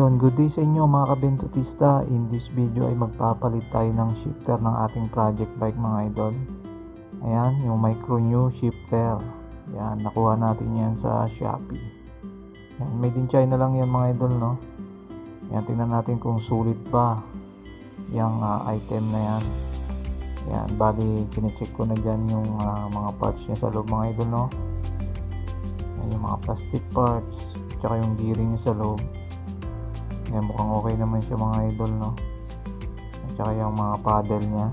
Ayun, good day sa inyo mga kabentutista. In this video ay magpapalit tayo ng shifter ng ating project bike mga idol. Ayan, yung micro new shifter. Ayan, nakuha natin yan sa Shopee. Ayan, made in China lang yan mga idol, no? Ayan, tingnan natin kung sulit ba yung item na yan. Ayan, bali kine-check ko na dyan yung mga parts niya sa loob mga idol, no? Ayan, yung mga plastic parts, tsaka yung gearing niya sa loob. Ayan, mukhang okay naman siya mga idol, no? At saka yung mga paddle niya.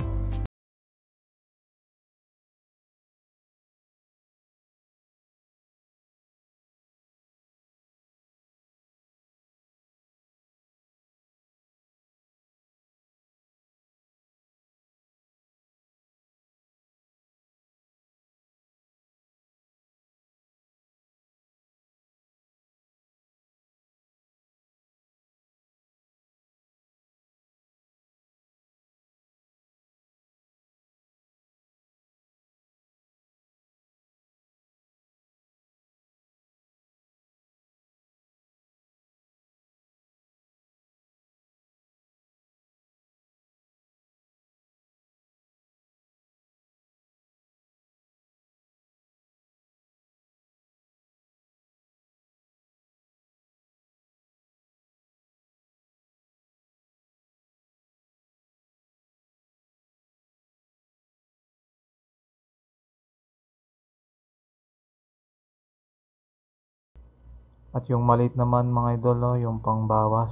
At yung maliit naman mga idol, no? Yung pangbawas.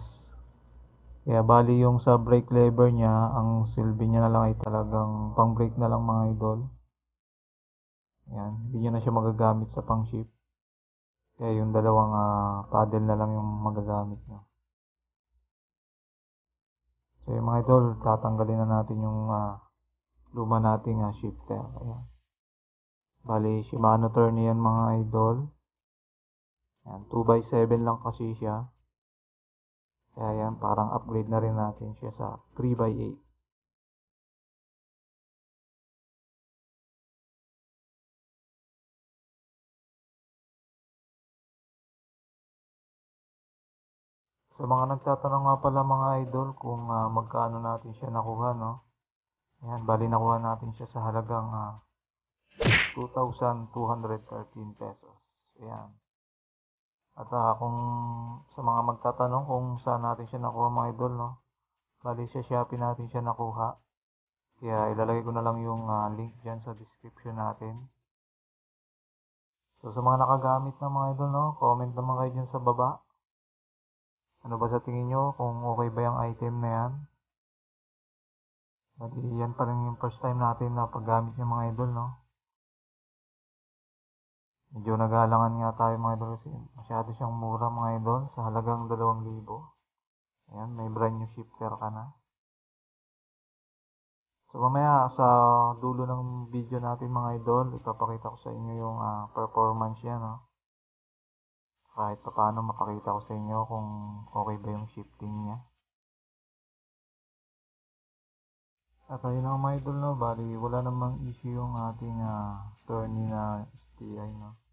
Kaya bali yung sa brake lever niya, ang silbi niya na lang ay talagang pang brake na lang mga idol. Ayan, hindi nyo na siya magagamit sa pang shift. Kaya yung dalawang paddle na lang yung magagamit nyo. So yung mga idol, tatanggalin na natin yung luma nating shifter. Ayan. Bali, Shimano Tourney yan mga idol. Ayan, 2x7 lang kasi siya. Kaya yan, parang upgrade na rin natin siya sa 3x8. Sa mga nagtatanong nga pala mga idol kung magkano natin siya nakuha, no? Ayan, bali nakuha natin siya sa halagang 2,213 pesos. Ayan. At kung sa mga magtatanong kung saan natin siya nakuha mga idol, no? Bali sa Shopee natin siya nakuha. Kaya ilalagay ko na lang yung link dyan sa description natin. So sa mga nakagamit na mga idol, no? Comment naman kayo dyan sa baba. Ano ba sa tingin nyo? Kung okay ba yung item na yan? Bali yan pa rin yung first time natin na paggamit ng mga idol, no? Medyo nag-aalangan nga tayo mga idol kasi masyado siyang mura mga idol sa halagang 2,000. Ayan, may brand new shifter ka na. So mamaya sa dulo ng video natin mga idol, ipapakita ko sa inyo yung performance niya, no? Kahit pa paano mapakita ko sa inyo kung okay ba yung shifting niya. At ayun na mga idol, no? Bali wala namang issue yung ating Tourney na STI, no?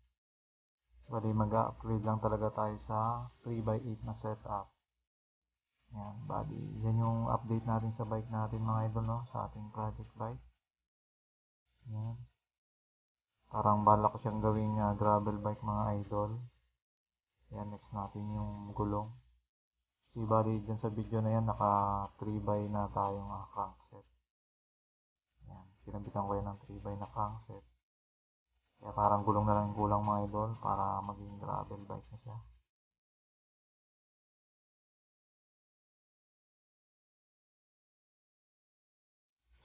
Bali mag-upgrade lang talaga tayo sa 3x8 na setup. Yan, bali yan yung update natin sa bike natin mga idol, no? Sa ating project bike. Yan. Parang balak ko siyang gawing gravel bike mga idol. Yan, next natin yung gulong. Si bali dyan sa video na yan, naka 3x na tayong crankset. Yan, kinabitan ko yan ng 3x na crankset. Kaya parang gulong na lang yung kulang mga idol para maging gravel bike na siya.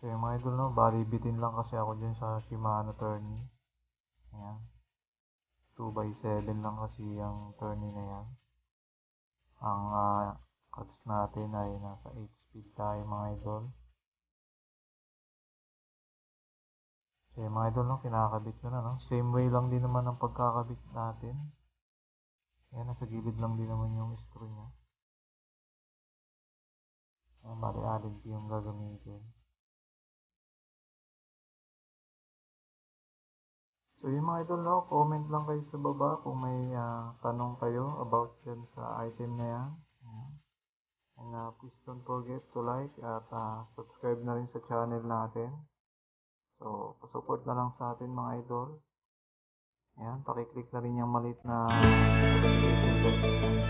So yung mga idol, no, bali bitin lang kasi ako dyan sa Shimano Tourney. Ayan. 2x7 lang kasi yung Tourney na yan. Ang cuts natin ay nasa 8 speed tayo mga idol. So yung mga idol, no, kinakabit ko na, no. Same way lang din naman ang pagkakabit natin. Ayan, nasa gilid lang din naman yung screw niya. Ayan, bali alin yung gagamitin. So yung mga idol, no, comment lang kayo sa baba kung may tanong kayo about dyan sa item na yan. Ayan. please don't forget to like at subscribe na rin sa channel natin. So, pasupport na lang sa atin mga idol. Ayan, pakiclick na rin yung maliit na notification bell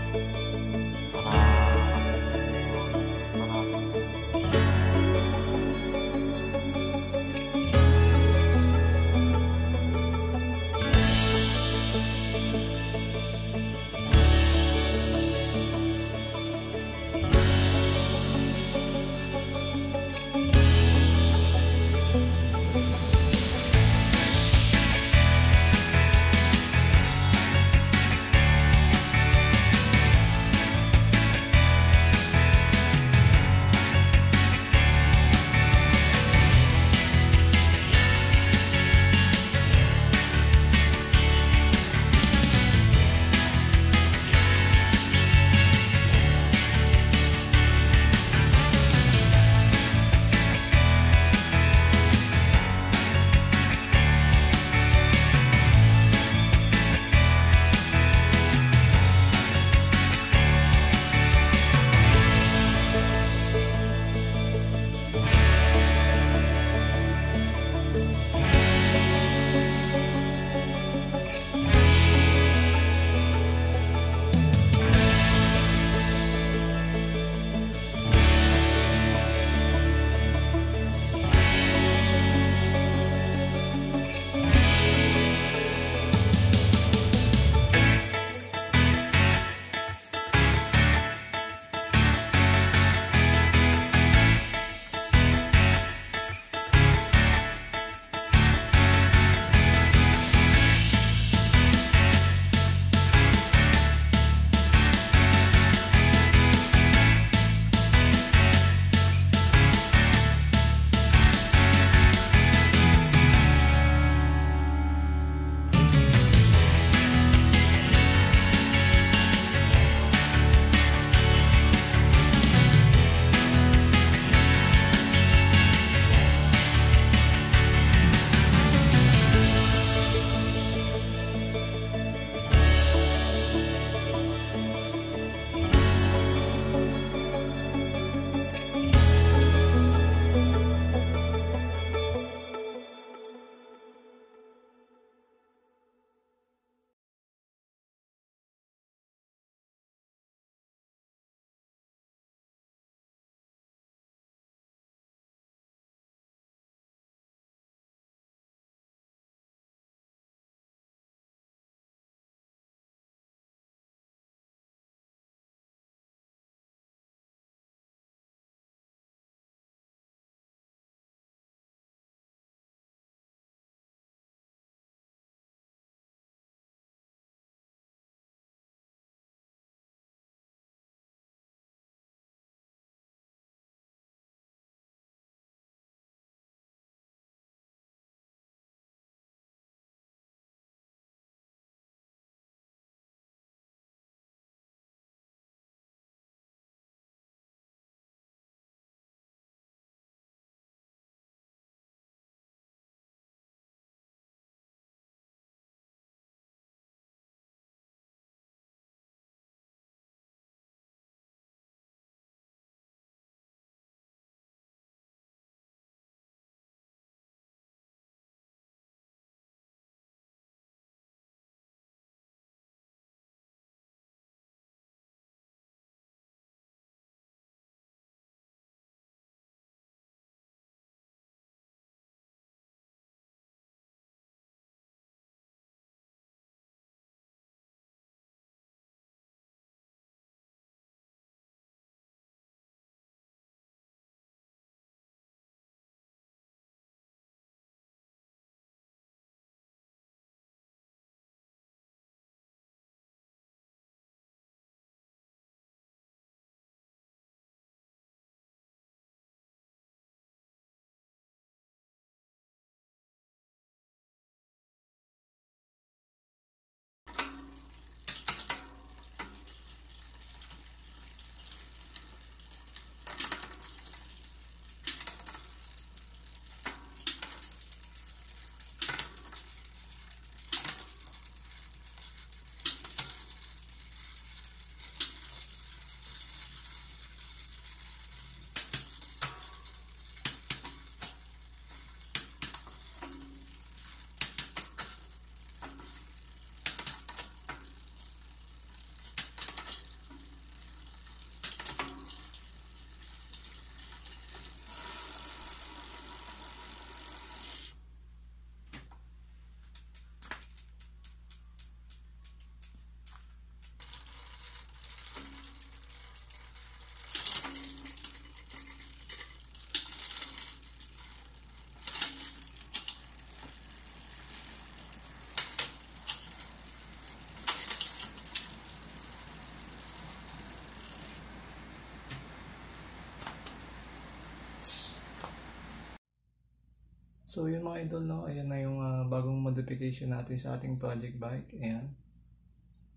So yun mga idol, no, ayan na yung bagong modification natin sa ating project bike. Ayan,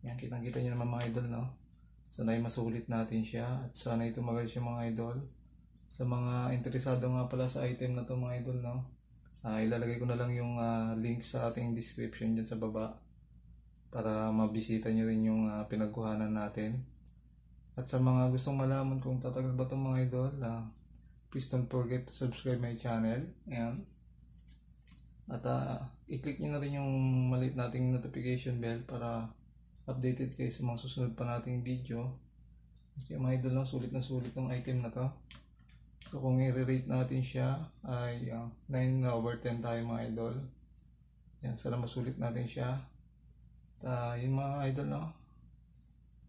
yan, kitang-kita nyo naman mga idol, no. Sana'y masulit natin siya at sana'y tumagal siya mga idol. Sa mga interesado nga pala sa item na to mga idol, no, ilalagay ko na lang yung link sa ating description dyan sa baba para mabisita nyo rin yung pinagkuhanan natin. At sa mga gustong malaman kung tatagal ba itong mga idol, please don't forget to subscribe my channel. Ayan. At i-click nyo na rin yung maliit nating notification bell para updated kayo sa mga susunod pa nating video. Kasi mga idol, no, sulit na sulit ng item na to. So kung i-rate natin siya ay 9/10 tayo mga idol. Yan, sana masulit natin siya. Yun mga idol, no.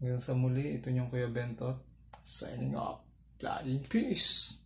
Hanggang sa muli, ito yung Kuya Bentot. Signing off. Flying peace!